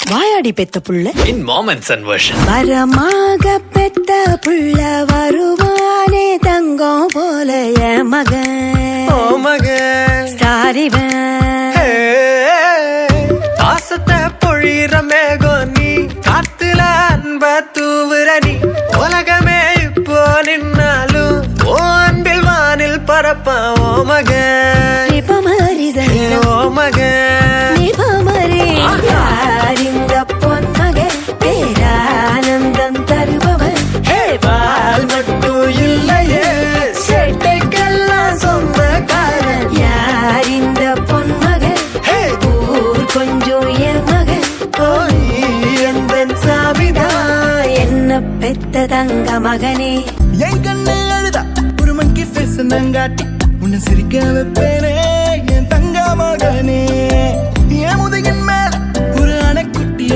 வாயாடி பெத்த புள்ள in mom and son version. வரமாக பெத்த புள்ள வருவானே தங்கம் போல என் மகன் ஓ மகன் ஸ்டாரிவன் பாசத்தை பொழிற மேகம் நீ காத்துல அன்ப தூவுற நீ உலகமே இப்போ நின்னாலும் ஓ அன்பில் வானில் பரப்ப ஓ மகன் நிபமரி ஓ மகன் நிபமரி யார் இந்த பொன்மகன் பேரானந்தம் தருபவன் பால் மட்டும் இல்லையே சேட்டைக்கெல்லாம் சொந்தக்காரன் யார் இந்த பொன்மகன் ஊர் கொஞ்சம் என் மகன் எந்த சாவிதா என்ன பெத்த தங்க மகனே என் கண்ணு அழுதா ஒரு மங்கி ஃபேஸ் நங்காட்டி உன்னை சிரிக்க வைப்பேனே என் தங்க மகனே என் முதுகின் மேல ஒரு அணைக்குட்டிய